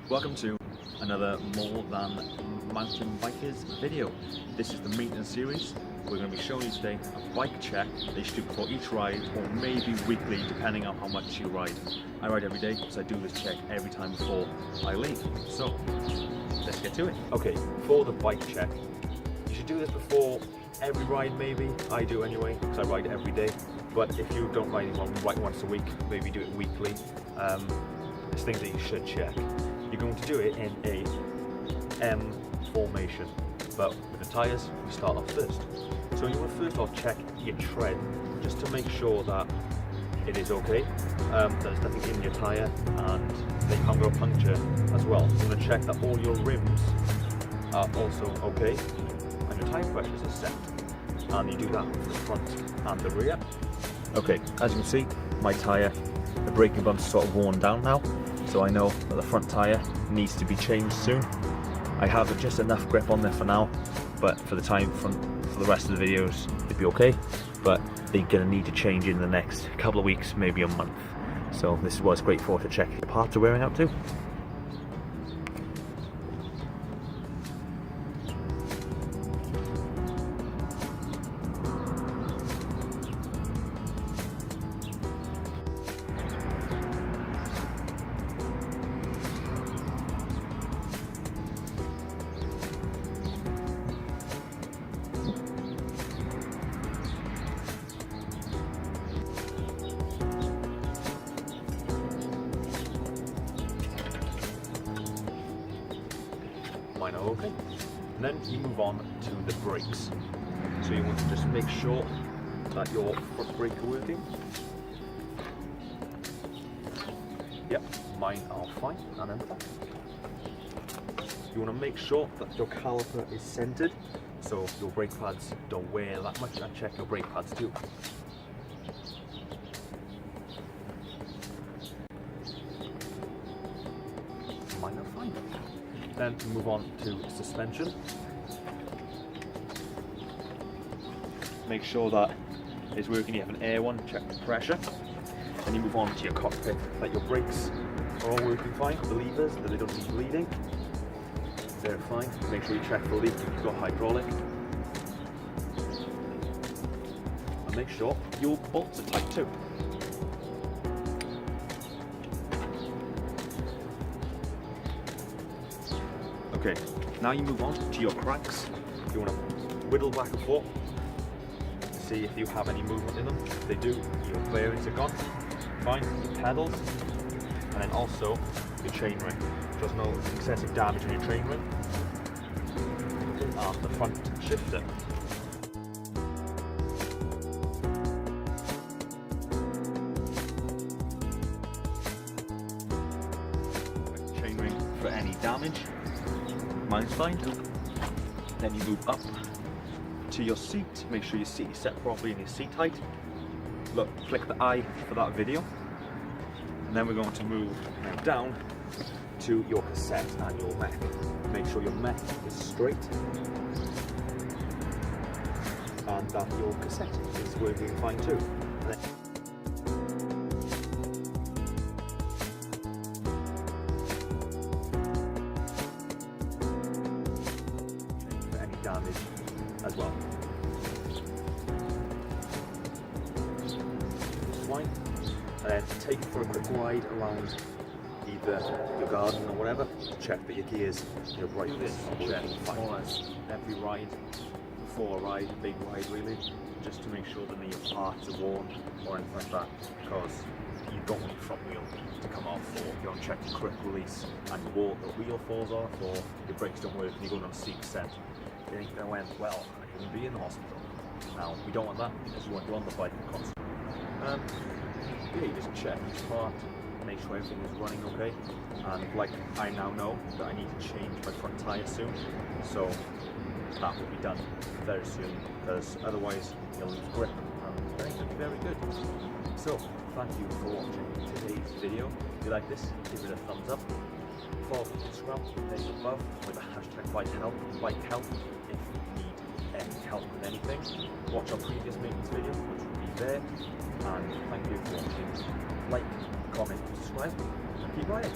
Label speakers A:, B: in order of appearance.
A: Welcome to another More Than Mountain Bikers video. This is the maintenance series. We're going to be showing you today a bike check that you should do before each ride, or maybe weekly depending on how much you ride. I ride every day, so I do this check every time before I leave. So let's get to it. Okay, for the bike check, you should do this before every ride maybe. I do anyway, because I ride every day. But if you don't ride once a week, maybe do it weekly. There's things that you should check. You're going to do it in a M formation, but with the tyres, we start off first. So you want to first off check your tread, just to make sure that it is okay, that there's nothing in your tyre, and that you haven't got a puncture as well. You want to check that all your rims are also okay, and your tyre pressures are set. And you do that for the front and the rear. Okay, as you can see, my tyre, the braking bumps are sort of worn down now, so I know that the front tyre needs to be changed soon. I have just enough grip on there for now, but for the rest of the videos it'd be okay, but they're going to need to change in the next couple of weeks, maybe a month. So this is what it's great for, to check the parts are wearing out too. Mine are okay. And then you move on to the brakes. So you want to just make sure that your front brake are working. Yep, mine are fine and in fact. You want to make sure that your caliper is centered, so your brake pads don't wear that much, and check your brake pads too. Mine are fine. Then move on to suspension. Make sure that it's working. You have an air one, check the pressure. Then you move on to your cockpit, that your brakes are all working fine. The levers, that they don't need bleeding, they're fine. Make sure you check for leak if you've got hydraulic. And make sure your bolts are tight too. Okay, now you move on to your cranks. You want to whittle back and forth to see if you have any movement in them. If they do, your bearings are gone. Fine. Your pedals, and then also your chain ring. There's no excessive damage on your chain ring. And the front shifter. Chain ring for any damage. Mine's fine. Then you move up to your seat. Make sure your seat is set properly and your seat height. Look, click the I for that video. And then we're going to move down to your cassette and your mech. Make sure your mech is straight and that your cassette is working fine too. Damage as well. Fine. And then take it for a quick ride around either your garden or whatever. Check that your gears, your brightness, check fine. Every ride, before a ride, a big ride really, just to make sure that none of your parts are worn or anything like that, because you don't want your front wheel to come off, or you don't check your quick release and the wheel falls off, or your brakes don't work and you're going on 6%. You think that went well, I couldn't be in the hospital. Now, we don't want that, because we want you on the bike constantly. Yeah, you just check each part, make sure everything is running okay. And like, I now know that I need to change my front tyre soon, so that will be done very soon, because otherwise you'll lose grip, and that could be very good. So, thank you for watching today's video. If you like this, give it a thumbs up. Follow me on Instagram, link above, with the hashtag bikehelp if you need any help with anything. Watch our previous maintenance video, which will be there. And thank you for watching. Like, comment, subscribe, and keep riding.